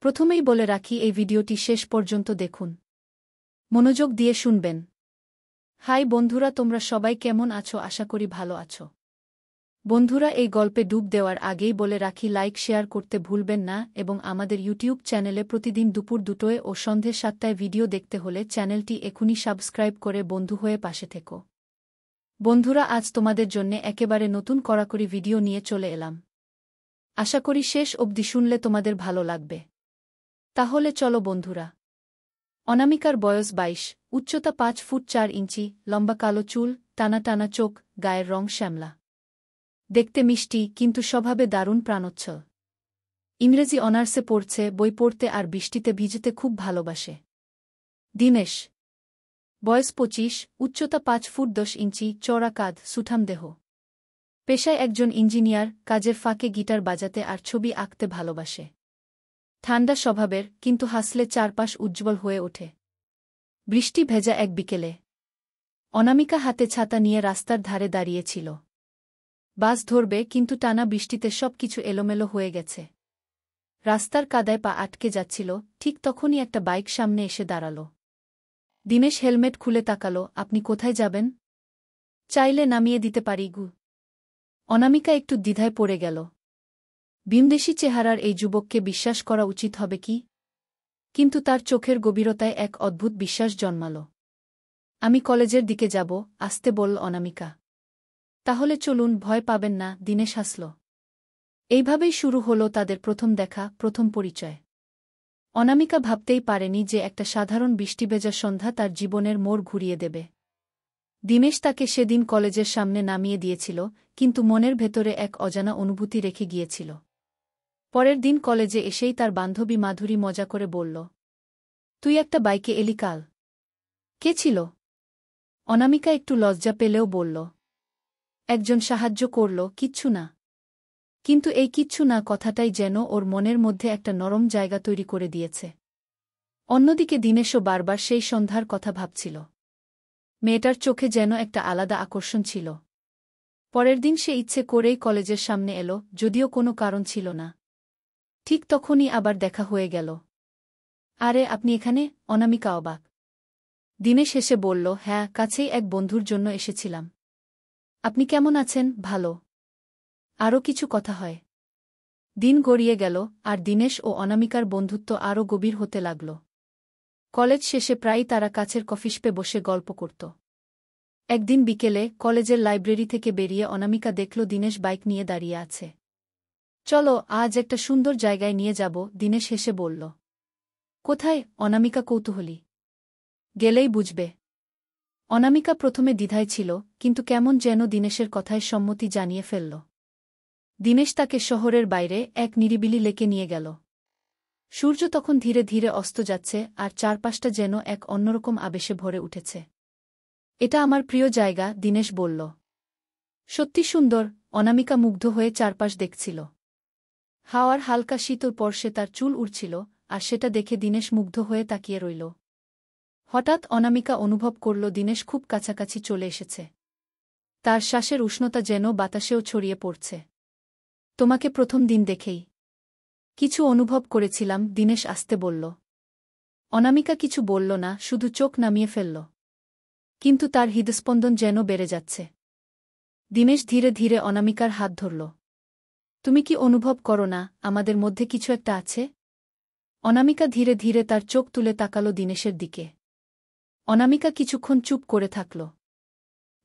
প্রথমেই বলে রাখি এই ভিডিওটি শেষ পর্যন্ত দেখুন। মনোযোগ দিয়ে শুনবেন। হাই বন্ধুরা, তোমরা সবাই কেমন আছো? আশা করি ভালো আছো। বন্ধুরা, এই গল্পে ডুব দেওয়ার আগেই বলে রাখি লাইক শেয়ার করতে ভুলবেন না এবং আমাদের ইউটিউব চ্যানেলে প্রতিদিন দুপুর 2টোয় ও সন্ধে 7টায় ভিডিও দেখতে হলে চ্যানেলটি এখনই সাবস্ক্রাইব করে বন্ধু হয়ে পাশে থেকো। বন্ধুরা, আজ তোমাদের জন্যে একেবারে নতুন কড়াকড়ি ভিডিও নিয়ে চলে এলাম। আশা করি শেষ অবধি শুনলে তোমাদের ভালো লাগবে। তাহলে চলো বন্ধুরা। অনামিকার বয়স 22, উচ্চতা 5 ফুট 4 ইঞ্চি, লম্বা কালো চুল, টানা টানা চোখ, গায়ের রং শ্যামলা। দেখতে মিষ্টি কিন্তু স্বভাবে দারুণ প্রাণোচ্ছল। ইংরেজি অনার্সে পড়ছে, বই পড়তে আর বৃষ্টিতে ভিজতে খুব ভালোবাসে। দিনেশ বয়স 25, উচ্চতা 5 ফুট 10 ইঞ্চি, চওড়া কাঁধ, সুঠাম দেহ। পেশায় একজন ইঞ্জিনিয়ার, কাজের ফাঁকে গিটার বাজাতে আর ছবি আঁকতে ভালোবাসে। ঠান্ডা স্বভাবের, কিন্তু হাসলে চারপাশ উজ্জ্বল হয়ে ওঠে। বৃষ্টি ভেজা এক বিকেলে অনামিকা হাতে ছাতা নিয়ে রাস্তার ধারে দাঁড়িয়েছিল। বাস ধরবে, কিন্তু টানা বৃষ্টিতে সবকিছু এলোমেলো হয়ে গেছে। রাস্তার কাদায় পা আটকে যাচ্ছিল, ঠিক তখনই একটা বাইক সামনে এসে দাঁড়াল। দিনেশ হেলমেট খুলে তাকালো। আপনি কোথায় যাবেন? চাইলে নামিয়ে দিতে পারি গু। অনামিকা একটু দ্বিধায় পড়ে গেল। ভিনদেশী চেহারার এই যুবককে বিশ্বাস করা উচিত হবে কি? কিন্তু তার চোখের গভীরতায় এক অদ্ভুত বিশ্বাস জন্মাল। আমি কলেজের দিকে যাব, আস্তে বলল অনামিকা। তাহলে চলুন, ভয় পাবেন না, দিনেশ হাসল। এইভাবেই শুরু হল তাদের প্রথম দেখা, প্রথম পরিচয়। অনামিকা ভাবতেই পারেনি যে একটা সাধারণ বৃষ্টিভেজা সন্ধ্যা তার জীবনের মোড় ঘুরিয়ে দেবে। দিনেশ তাকে সেদিন কলেজের সামনে নামিয়ে দিয়েছিল, কিন্তু মনের ভেতরে এক অজানা অনুভূতি রেখে গিয়েছিল। পরের দিন কলেজে এসেই তার বান্ধবী মাধুরী মজা করে বলল, তুই একটা বাইকে এলি কাল? কে ছিল? অনামিকা একটু লজ্জা পেলেও বলল, একজন সাহায্য করল, কিচ্ছু না। কিন্তু এই কিচ্ছু না কথাটাই যেন ওর মনের মধ্যে একটা নরম জায়গা তৈরি করে দিয়েছে। অন্যদিকে দিনেশও বারবার সেই সন্ধ্যার কথা ভাবছিল। মেয়েটার চোখে যেন একটা আলাদা আকর্ষণ ছিল। পরের দিন সে ইচ্ছে করেই কলেজের সামনে এলো, যদিও কোনো কারণ ছিল না। ঠিক তখনই আবার দেখা হয়ে গেল। আরে আপনি এখানে? অনামিকা অবাক। দিনেশ হেসে বলল, হ্যাঁ, কাছেই এক বন্ধুর জন্য এসেছিলাম। আপনি কেমন আছেন? ভালো। আরও কিছু কথা হয়। দিন গড়িয়ে গেল, আর দিনেশ ও অনামিকার বন্ধুত্ব আরও গভীর হতে লাগল। কলেজ শেষে প্রায়ই তারা কাছের কফিশপে বসে গল্প করত। একদিন বিকেলে কলেজের লাইব্রেরি থেকে বেরিয়ে অনামিকা দেখল দিনেশ বাইক নিয়ে দাঁড়িয়ে আছে। চলো, আজ একটা সুন্দর জায়গায় নিয়ে যাব, দিনেশ হেসে বলল। কোথায়? অনামিকা কৌতূহলী। গেলেই বুঝবে। অনামিকা প্রথমে দ্বিধায় ছিল, কিন্তু কেমন যেন দিনেশের কথায় সম্মতি জানিয়ে ফেলল। দিনেশ তাকে শহরের বাইরে এক নিরিবিলি লেকে নিয়ে গেল। সূর্য তখন ধীরে ধীরে অস্ত যাচ্ছে, আর চারপাশটা যেন এক অন্যরকম আবেশে ভরে উঠেছে। এটা আমার প্রিয় জায়গা, দিনেশ বলল। সত্যি সুন্দর। অনামিকা মুগ্ধ হয়ে চারপাশ দেখছিল। হাওয়ার হালকা শীতল স্পর্শে তার চুল উড়ছিল, আর সেটা দেখে দিনেশ মুগ্ধ হয়ে তাকিয়ে রইল। হঠাৎ অনামিকা অনুভব করল দিনেশ খুব কাছাকাছি চলে এসেছে। তার শ্বাসের উষ্ণতা যেন বাতাসেও ছড়িয়ে পড়ছে। তোমাকে প্রথম দিন দেখেই কিছু অনুভব করেছিলাম, দিনেশ আস্তে বলল। অনামিকা কিছু বলল না, শুধু চোখ নামিয়ে ফেলল। কিন্তু তার হৃদস্পন্দন যেন বেড়ে যাচ্ছে। দিনেশ ধীরে ধীরে অনামিকার হাত ধরল। তুমি কি অনুভব করো না, আমাদের মধ্যে কিছু একটা আছে? অনামিকা ধীরে ধীরে তার চোখ তুলে তাকালো দিনেশের দিকে। অনামিকা কিছুক্ষণ চুপ করে থাকল।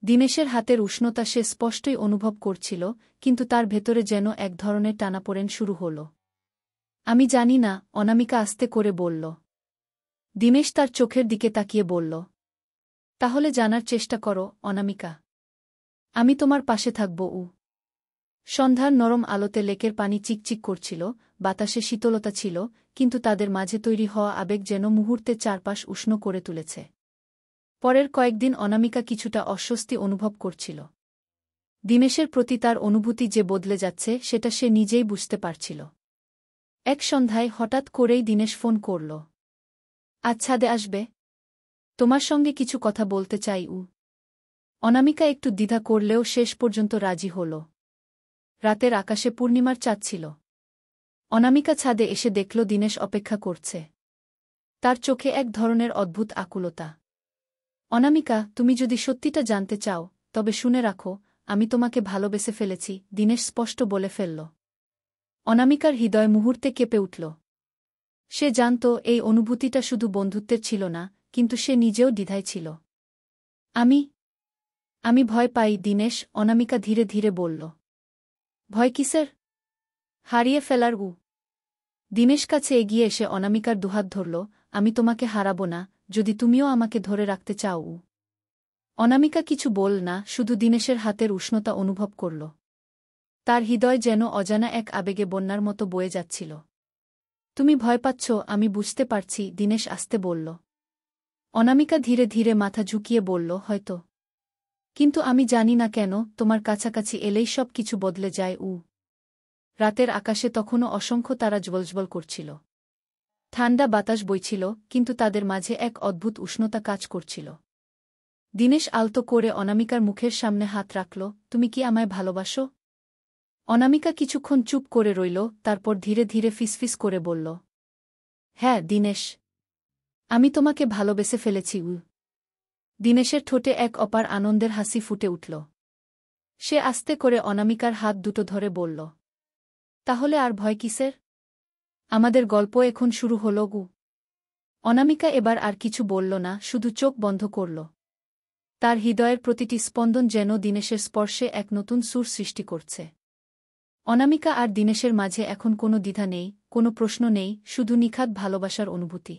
দিনেশের হাতের উষ্ণতা সে স্পষ্টই অনুভব করছিল, কিন্তু তার ভেতরে যেন এক ধরনের টানাপোড়েন শুরু হল। আমি জানি না, অনামিকা আস্তে করে বলল। দিনেশ তার চোখের দিকে তাকিয়ে বলল, তাহলে জানার চেষ্টা করো, অনামিকা। আমি তোমার পাশে থাকব। সন্ধ্যার নরম আলোতে লেকের পানি চিকচিক করছিল, বাতাসে শীতলতা ছিল, কিন্তু তাদের মাঝে তৈরি হওয়া আবেগ যেন মুহূর্তে চারপাশ উষ্ণ করে তুলেছে। পরের কয়েকদিন অনামিকা কিছুটা অস্বস্তি অনুভব করছিল। দিনেশের প্রতি তার অনুভূতি যে বদলে যাচ্ছে সেটা সে নিজেই বুঝতে পারছিল। এক সন্ধ্যায় হঠাৎ করেই দিনেশ ফোন করল। আজ ছাদে আসবে? তোমার সঙ্গে কিছু কথা বলতে চাই। অনামিকা একটু দ্বিধা করলেও শেষ পর্যন্ত রাজি হল। রাতের আকাশে পূর্ণিমার চাঁদ ছিল। অনামিকা ছাদে এসে দেখল দিনেশ অপেক্ষা করছে। তার চোখে এক ধরনের অদ্ভুত আকুলতা। অনামিকা, তুমি যদি সত্যিটা জানতে চাও, তবে শুনে রাখো, আমি তোমাকে ভালোবেসে ফেলেছি, দিনেশ স্পষ্ট বলে ফেলল। অনামিকার হৃদয় মুহূর্তে কেঁপে উঠল। সে জানত এই অনুভূতিটা শুধু বন্ধুত্বের ছিল না, কিন্তু সে নিজেও দ্বিধায় ছিল। আমি ভয় পাই দিনেশ, অনামিকা ধীরে ধীরে বলল। ভয় কিসের? হারিয়ে ফেলার। দিনেশ কাছে এগিয়ে এসে অনামিকার দুহাত ধরল। আমি তোমাকে হারাব না, যদি তুমিও আমাকে ধরে রাখতে চাও। অনামিকা কিছু বল না, শুধু দিনেশের হাতের উষ্ণতা অনুভব করল। তার হৃদয় যেন অজানা এক আবেগে বন্যার মতো বয়ে যাচ্ছিল। তুমি ভয় পাচ্ছ, আমি বুঝতে পারছি, দিনেশ আস্তে বলল। অনামিকা ধীরে ধীরে মাথা ঝুঁকিয়ে বলল, হয়তো। কিন্তু আমি জানি না কেন, তোমার কাছাকাছি এলেই সব কিছু বদলে যায়। রাতের আকাশে তখনও অসংখ্য তারা জ্বলজ্বল করছিল। ঠান্ডা বাতাস বইছিল, কিন্তু তাদের মাঝে এক অদ্ভুত উষ্ণতা কাজ করছিল। দিনেশ আলতো করে অনামিকার মুখের সামনে হাত রাখল। তুমি কি আমায় ভালোবাসো? অনামিকা কিছুক্ষণ চুপ করে রইল, তারপর ধীরে ধীরে ফিসফিস করে বলল, হ্যাঁ দিনেশ, আমি তোমাকে ভালোবেসে ফেলেছি। দিনেশের ঠোঁটে এক অপার আনন্দের হাসি ফুটে উঠল। সে আস্তে করে অনামিকার হাত দুটো ধরে বলল, তাহলে আর ভয় কিসের? আমাদের গল্প এখন শুরু হল। অনামিকা এবার আর কিছু বলল না, শুধু চোখ বন্ধ করল। তার হৃদয়ের প্রতিটি স্পন্দন যেন দিনেশের স্পর্শে এক নতুন সুর সৃষ্টি করছে। অনামিকা আর দিনেশের মাঝে এখন কোনো দ্বিধা নেই, কোনো প্রশ্ন নেই, শুধু নিখাদ ভালোবাসার অনুভূতি।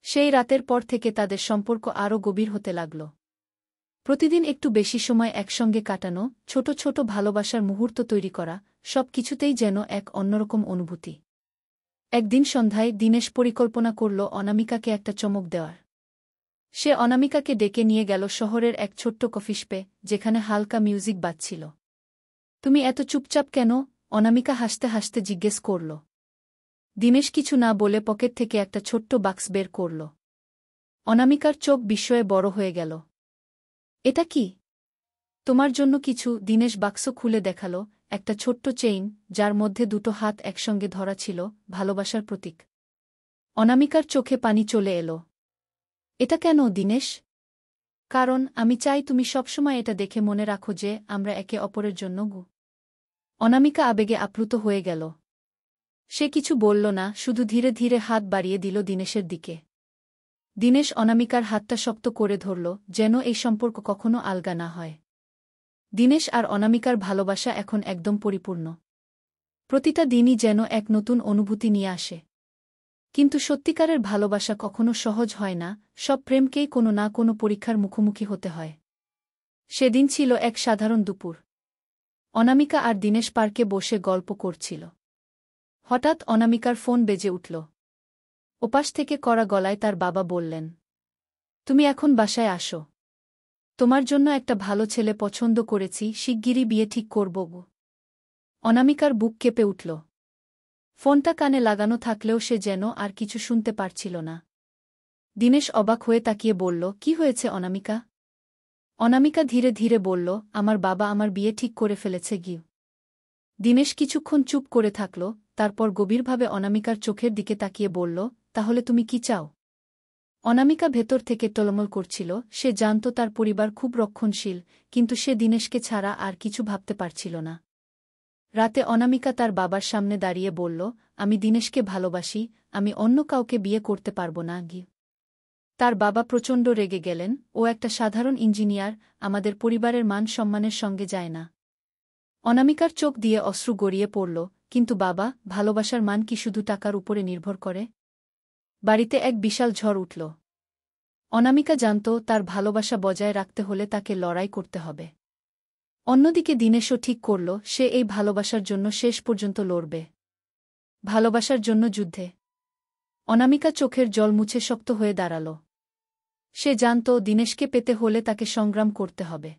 সেই রাতের পর থেকে তাদের সম্পর্ক আরও গভীর হতে লাগল। প্রতিদিন একটু বেশি সময় একসঙ্গে কাটানো, ছোট ছোট ভালোবাসার মুহূর্ত তৈরি করা, সব কিছুতেই যেন এক অন্যরকম অনুভূতি। একদিন সন্ধ্যায় দিনেশ পরিকল্পনা করল অনামিকাকে একটা চমক দেওয়ার। সে অনামিকাকে ডেকে নিয়ে গেল শহরের এক ছোট্ট কফিশপে, যেখানে হালকা মিউজিক বাজছিল। তুমি এত চুপচাপ কেন? অনামিকা হাসতে হাসতে জিজ্ঞেস করল। দিনেশ কিছু না বলে পকেট থেকে একটা ছোট্ট বাক্স বের করল। অনামিকার চোখ বিস্ময়ে বড় হয়ে গেল। এটা কি? তোমার জন্য কিছু। দিনেশ বাক্স খুলে দেখাল, একটা ছোট্ট চেইন, যার মধ্যে দুটো হাত একসঙ্গে ধরা ছিল, ভালোবাসার প্রতীক। অনামিকার চোখে পানি চলে এলো। এটা কেন দিনেশ? কারণ আমি চাই তুমি সবসময় এটা দেখে মনে রাখো যে আমরা একে অপরের জন্য। অনামিকা আবেগে আপ্লুত হয়ে গেল। সে কিছু বলল না, শুধু ধীরে ধীরে হাত বাড়িয়ে দিল দিনেশের দিকে। দিনেশ অনামিকার হাতটা শক্ত করে ধরল, যেন এই সম্পর্ক কখনো আলগা না হয়। দিনেশ আর অনামিকার ভালোবাসা এখন একদম পরিপূর্ণ। প্রতিটা দিনই যেন এক নতুন অনুভূতি নিয়ে আসে। কিন্তু সত্যিকারের ভালোবাসা কখনো সহজ হয় না, সব প্রেমকেই কোনো না কোনো পরীক্ষার মুখোমুখি হতে হয়। সেদিন ছিল এক সাধারণ দুপুর। অনামিকা আর দিনেশ পার্কে বসে গল্প করছিল। হঠাৎ অনামিকার ফোন বেজে উঠল। ওপাশ থেকে কড়া গলায় তার বাবা বললেন, তুমি এখন বাসায় আসো। তোমার জন্য একটা ভালো ছেলে পছন্দ করেছি, শিগগিরই বিয়ে ঠিক করব। অনামিকার বুক কেঁপে উঠল। ফোনটা কানে লাগানো থাকলেও সে যেন আর কিছু শুনতে পারছিল না। দিনেশ অবাক হয়ে তাকিয়ে বলল, কি হয়েছে অনামিকা? অনামিকা ধীরে ধীরে বলল, আমার বাবা আমার বিয়ে ঠিক করে ফেলেছে। দিনেশ কিছুক্ষণ চুপ করে থাকল, তারপর গভীরভাবে অনামিকার চোখের দিকে তাকিয়ে বলল, তাহলে তুমি কি চাও? অনামিকা ভেতর থেকে টলমল করছিল। সে জানত তার পরিবার খুব রক্ষণশীল, কিন্তু সে দিনেশকে ছাড়া আর কিছু ভাবতে পারছিল না। রাতে অনামিকা তার বাবার সামনে দাঁড়িয়ে বলল, আমি দিনেশকে ভালোবাসি, আমি অন্য কাউকে বিয়ে করতে পারব না। তার বাবা প্রচণ্ড রেগে গেলেন, ও একটা সাধারণ ইঞ্জিনিয়ার, আমাদের পরিবারের মান সম্মানের সঙ্গে যায় না। অনামিকার চোখ দিয়ে অশ্রু গড়িয়ে পড়ল, কিন্তু বাবা, ভালোবাসার মান কি শুধু টাকার উপরে নির্ভর করে? বাড়িতে এক বিশাল ঝড় উঠল। অনামিকা জানত তার ভালোবাসা বজায় রাখতে হলে তাকে লড়াই করতে হবে। অন্যদিকে দিনেশও ঠিক করল, সে এই ভালোবাসার জন্য শেষ পর্যন্ত লড়বে। ভালোবাসার জন্য যুদ্ধে। অনামিকা চোখের জল মুছে শক্ত হয়ে দাঁড়াল। সে জানত দিনেশকে পেতে হলে তাকে সংগ্রাম করতে হবে।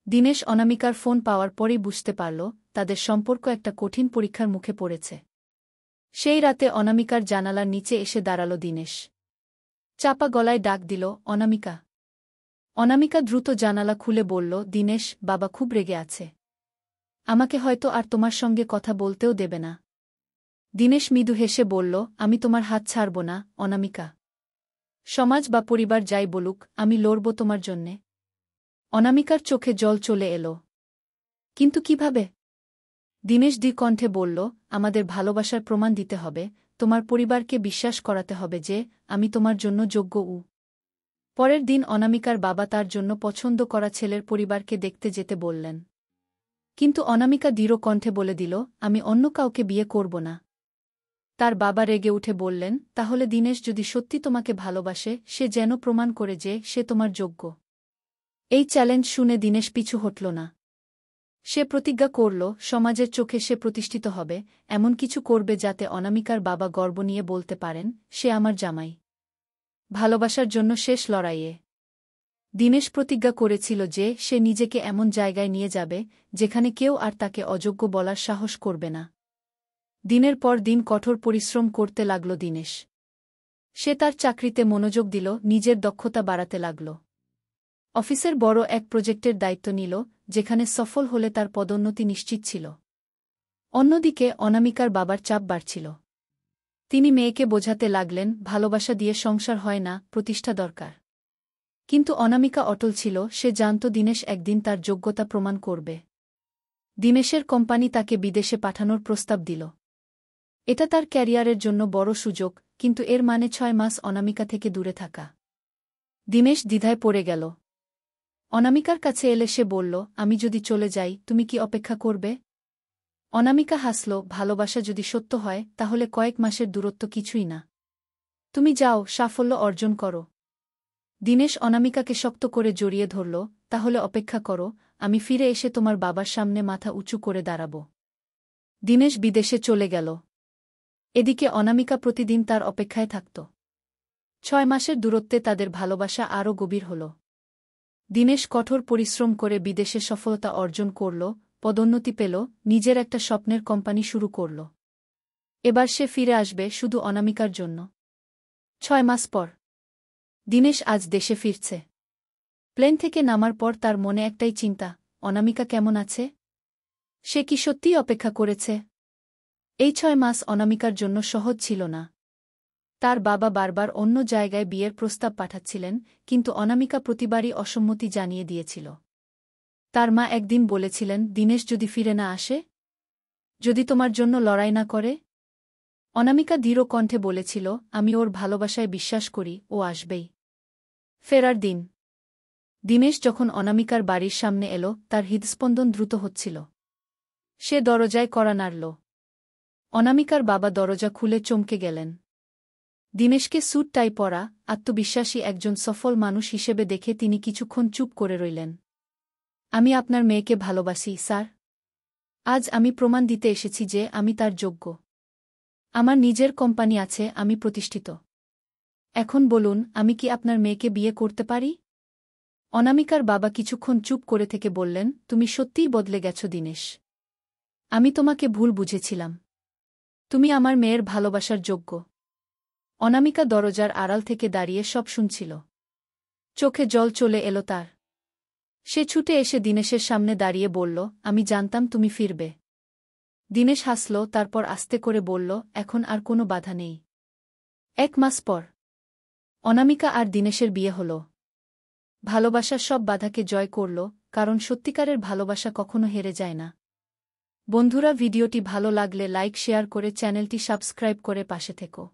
দিনেশ অনামিকার ফোন পাওয়ার পরেই বুঝতে পারল, তাদের সম্পর্ক একটা কঠিন পরীক্ষার মুখে পড়েছে। সেই রাতে অনামিকার জানালার নিচে এসে দাঁড়াল দিনেশ। চাপা গলায় ডাক দিল, অনামিকা। অনামিকা দ্রুত জানালা খুলে বলল, দিনেশ, বাবা খুব রেগে আছে। আমাকে হয়তো আর তোমার সঙ্গে কথা বলতেও দেবে না। দীনেশ মৃদু হেসে বলল, আমি তোমার হাত ছাড়ব না, অনামিকা। সমাজ বা পরিবার যাই বলুক, আমি লড়ব তোমার জন্যে। অনামিকার চোখে জল চলে এল। কিন্তু কিভাবে? দীনেশ কণ্ঠে বলল, আমাদের ভালোবাসার প্রমাণ দিতে হবে, তোমার পরিবারকে বিশ্বাস করাতে হবে যে আমি তোমার জন্য যোগ্য। পরের দিন অনামিকার বাবা তার জন্য পছন্দ করা ছেলের পরিবারকে দেখতে যেতে বললেন। কিন্তু অনামিকা দৃঢ় কণ্ঠে বলে দিল, আমি অন্য কাউকে বিয়ে করব না। তার বাবা রেগে উঠে বললেন, তাহলে দীনেশ যদি সত্যি তোমাকে ভালোবাসে, সে যেন প্রমাণ করে যে সে তোমার যোগ্য। এই চ্যালেঞ্জ শুনে দীনেশ পিছু হটল না। সে প্রতিজ্ঞা করল, সমাজের চোখে সে প্রতিষ্ঠিত হবে, এমন কিছু করবে যাতে অনামিকার বাবা গর্ব নিয়ে বলতে পারেন, সে আমার জামাই। ভালোবাসার জন্য শেষ লড়াইয়ে দীনেশ প্রতিজ্ঞা করেছিল যে সে নিজেকে এমন জায়গায় নিয়ে যাবে যেখানে কেউ আর তাকে অযোগ্য বলার সাহস করবে না। দিনের পর দিন কঠোর পরিশ্রম করতে লাগল দীনেশ। সে তার চাকরিতে মনোযোগ দিল, নিজের দক্ষতা বাড়াতে লাগল। অফিসের বড় এক প্রজেক্টের দায়িত্ব নিল, যেখানে সফল হলে তার পদোন্নতি নিশ্চিত ছিল। অন্যদিকে অনামিকার বাবার চাপ বাড়ছিল। তিনি মেয়েকে বোঝাতে লাগলেন, ভালোবাসা দিয়ে সংসার হয় না, প্রতিষ্ঠা দরকার। কিন্তু অনামিকা অটল ছিল, সে জানত দীনেশ একদিন তার যোগ্যতা প্রমাণ করবে। দীনেশের কোম্পানি তাকে বিদেশে পাঠানোর প্রস্তাব দিল। এটা তার ক্যারিয়ারের জন্য বড় সুযোগ, কিন্তু এর মানে 6 মাস অনামিকা থেকে দূরে থাকা। দীনেশ দ্বিধায় পড়ে গেল। অনামিকার কাছে এলে সে বলল, আমি যদি চলে যাই, তুমি কি অপেক্ষা করবে? অনামিকা হাসল, ভালোবাসা যদি সত্য হয় তাহলে কয়েক মাসের দূরত্ব কিছুই না। তুমি যাও, সাফল্য অর্জন করো। দীনেশ অনামিকাকে শক্ত করে জড়িয়ে ধরল, তাহলে অপেক্ষা করো, আমি ফিরে এসে তোমার বাবার সামনে মাথা উঁচু করে দাঁড়াব। দীনেশ বিদেশে চলে গেল। এদিকে অনামিকা প্রতিদিন তার অপেক্ষায় থাকত। 6 মাসের দূরত্বে তাদের ভালোবাসা আরও গভীর হল। দীনেশ কঠোর পরিশ্রম করে বিদেশে সফলতা অর্জন করল, পদোন্নতি পেল, নিজের একটা স্বপ্নের কোম্পানি শুরু করল। এবার সে ফিরে আসবে শুধু অনামিকার জন্য। 6 মাস পর দীনেশ আজ দেশে ফিরছে। প্লেন থেকে নামার পর তার মনে একটাই চিন্তা, অনামিকা কেমন আছে? সে কি সত্যিই অপেক্ষা করেছে? এই 6 মাস অনামিকার জন্য সহজ ছিল না। তার বাবা বারবার অন্য জায়গায় বিয়ের প্রস্তাব পাঠাচ্ছিলেন, কিন্তু অনামিকা প্রতিবারই অসম্মতি জানিয়ে দিয়েছিল। তার মা একদিন বলেছিলেন, দীনেশ যদি ফিরে না আসে, যদি তোমার জন্য লড়াই না করে? অনামিকা দৃঢ় কণ্ঠে বলেছিল, আমি ওর ভালোবাসায় বিশ্বাস করি, ও আসবেই। ফেরার দিন দীনেশ যখন অনামিকার বাড়ির সামনে এল, তার হৃদস্পন্দন দ্রুত হচ্ছিল। সে দরজায় কড়া নাড়ল। অনামিকার বাবা দরজা খুলে চমকে গেলেন। দীনেশকে স্যুট টাই পরা, আত্মবিশ্বাসী একজন সফল মানুষ হিসেবে দেখে তিনি কিছুক্ষণ চুপ করে রইলেন। আমি আপনার মেয়েকে ভালোবাসি, স্যার। আজ আমি প্রমাণ দিতে এসেছি যে আমি তার যোগ্য। আমার নিজের কোম্পানি আছে, আমি প্রতিষ্ঠিত। এখন বলুন, আমি কি আপনার মেয়েকে বিয়ে করতে পারি? অনামিকার বাবা কিছুক্ষণ চুপ করে থেকে বললেন, তুমি সত্যিই বদলে গেছ দীনেশ। আমি তোমাকে ভুল বুঝেছিলাম। তুমি আমার মেয়ের ভালোবাসার যোগ্য। অনামিকা দরজার আড়াল থেকে দাঁড়িয়ে সব শুনছিল। চোখে জল চলে এলো তার। সে ছুটে এসে দীনেশের সামনে দাঁড়িয়ে বলল, আমি জানতাম তুমি ফিরবে। দীনেশ হাসল, তারপর আস্তে করে বলল, এখন আর কোনো বাধা নেই। 1 মাস পর অনামিকা আর দীনেশের বিয়ে হল। ভালোবাসা সব বাধাকে জয় করল, কারণ সত্যিকারের ভালোবাসা কখনো হেরে যায় না। বন্ধুরা, ভিডিওটি ভালো লাগলে লাইক শেয়ার করে চ্যানেলটি সাবস্ক্রাইব করে পাশে থেকো।